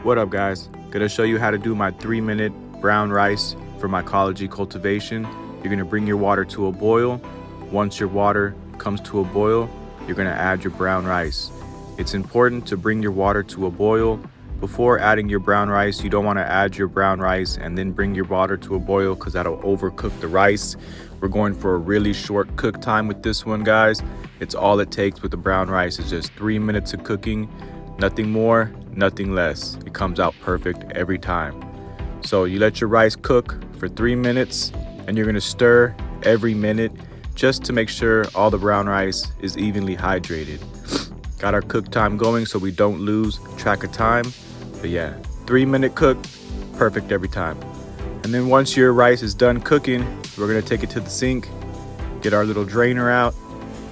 What up, guys? Gonna show you how to do my 3-minute brown rice for mycology cultivation. You're gonna bring your water to a boil. Once your water comes to a boil, you're gonna add your brown rice. It's important to bring your water to a boil. Before adding your brown rice, you don't wanna add your brown rice and then bring your water to a boil because that'll overcook the rice. We're going for a really short cook time with this one, guys. It's all it takes with the brown rice is just 3 minutes of cooking. Nothing more, nothing less. It comes out perfect every time. So you let your rice cook for 3 minutes and you're gonna stir every minute just to make sure all the brown rice is evenly hydrated. Got our cook time going so we don't lose track of time. But yeah, 3-minute cook, perfect every time. And then once your rice is done cooking, we're gonna take it to the sink, get our little drainer out,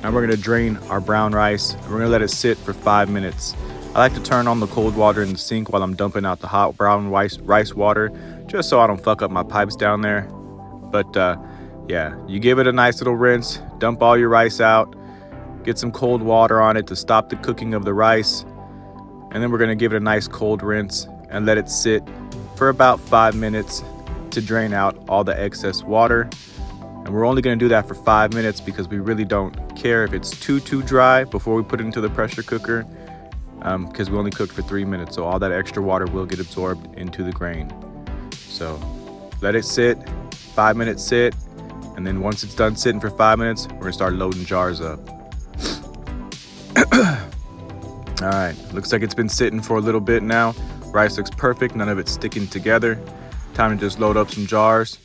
and we're gonna drain our brown rice. We're gonna let it sit for 5 minutes. I like to turn on the cold water in the sink while I'm dumping out the hot brown rice water, just so I don't fuck up my pipes down there. But yeah, you give it a nice little rinse, dump all your rice out, get some cold water on it to stop the cooking of the rice. And then we're gonna give it a nice cold rinse and let it sit for about 5 minutes to drain out all the excess water. And we're only gonna do that for 5 minutes because we really don't care if it's too dry before we put it into the pressure cooker. Because we only cooked for 3 minutes, so all that extra water will get absorbed into the grain. So let it sit, 5 minutes sit, and then once it's done sitting for 5 minutes, we're gonna start loading jars up. All right, looks like it's been sitting for a little bit now. Rice looks perfect, none of it's sticking together. Time to just load up some jars.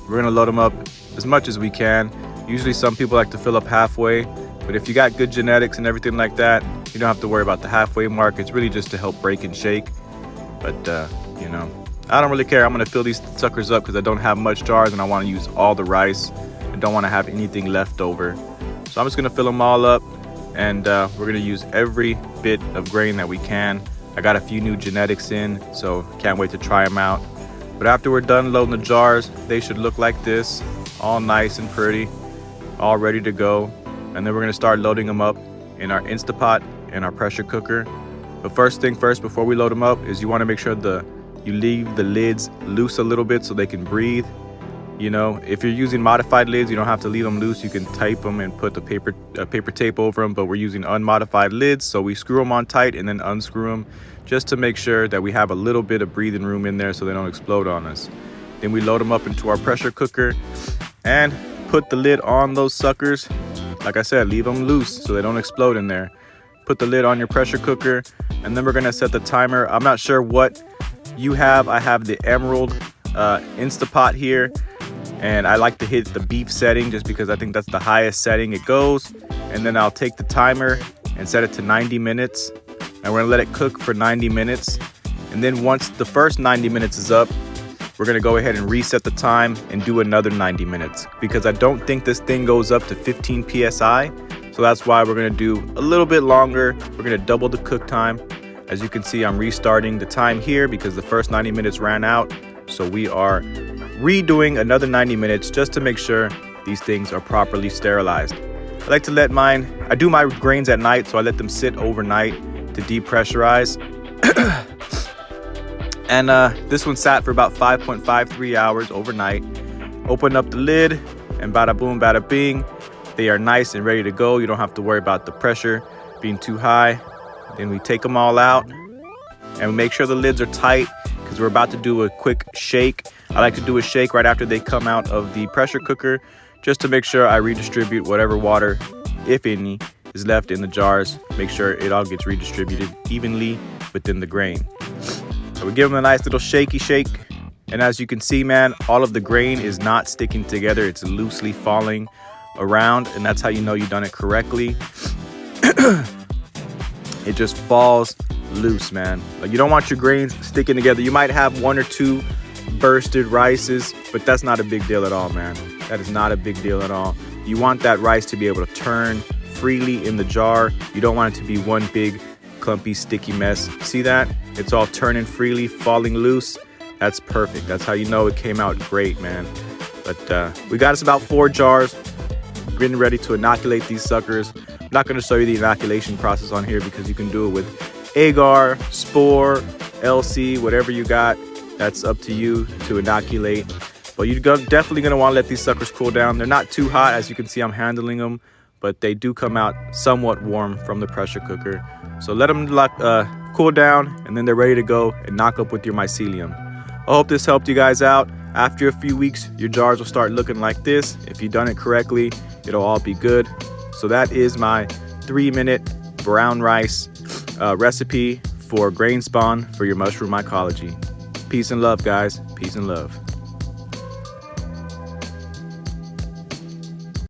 We're gonna load them up as much as we can. Usually some people like to fill up halfway, but if you got good genetics and everything like that, you don't have to worry about the halfway mark. It's really just to help break and shake. But you know, I don't really care. I'm gonna fill these suckers up because I don't have much jars and I wanna use all the rice. I don't wanna have anything left over. So I'm just gonna fill them all up and we're gonna use every bit of grain that we can. I got a few new genetics in, so can't wait to try them out. But after we're done loading the jars, they should look like this, all nice and pretty, all ready to go. And then we're gonna start loading them up in our Instapot and our pressure cooker. But first thing first, before we load them up, is you wanna make sure you leave the lids loose a little bit so they can breathe. You know, if you're using modified lids, you don't have to leave them loose. You can tape them and put the paper tape over them, but we're using unmodified lids, so we screw them on tight and then unscrew them just to make sure that we have a little bit of breathing room in there so they don't explode on us. Then we load them up into our pressure cooker and put the lid on those suckers. Like I said, leave them loose so they don't explode in there. Put the lid on your pressure cooker, and then we're gonna set the timer. I'm not sure what you have. I have the Emerald Instapot here, and I like to hit the beef setting just because I think that's the highest setting it goes. And then I'll take the timer and set it to 90 minutes, and we're gonna let it cook for 90 minutes. And then once the first 90 minutes is up, we're gonna go ahead and reset the time and do another 90 minutes because I don't think this thing goes up to 15 PSI. So that's why we're gonna do a little bit longer. We're gonna double the cook time. As you can see, I'm restarting the time here because the first 90 minutes ran out. So we are redoing another 90 minutes just to make sure these things are properly sterilized. I like to I do my grains at night, so I let them sit overnight to depressurize. And this one sat for about 5.53 hours overnight. Open up the lid and bada boom, bada bing. They are nice and ready to go. You don't have to worry about the pressure being too high. Then we take them all out and make sure the lids are tight because we're about to do a quick shake. I like to do a shake right after they come out of the pressure cooker just to make sure I redistribute whatever water, if any, is left in the jars. Make sure it all gets redistributed evenly within the grain. So we give them a nice little shaky shake. And as you can see, man, all of the grain is not sticking together. It's loosely falling around, and that's how you know you've done it correctly. It just falls loose, man. Like, you don't want your grains sticking together. You might have 1 or 2 bursted rices, but that's not a big deal at all, man. That is not a big deal at all. You want that rice to be able to turn freely in the jar. You don't want it to be one big clumpy sticky mess. See that? It's all turning freely, falling loose. That's perfect. That's how you know it came out great, man. But we got us about 4 jars. Getting ready to inoculate these suckers. I'm not going to show you the inoculation process on here because you can do it with agar, spore, LC, whatever you got, that's up to you to inoculate. But you're definitely going to want to let these suckers cool down. They're not too hot. As you can see, I'm handling them, but they do come out somewhat warm from the pressure cooker. So let them cool down, and then they're ready to go and knock up with your mycelium. I hope this helped you guys out. After a few weeks, your jars will start looking like this. If you've done it correctly, it'll all be good. So that is my 3-minute brown rice recipe for grain spawn for your mushroom mycology. Peace and love, guys. Peace and love.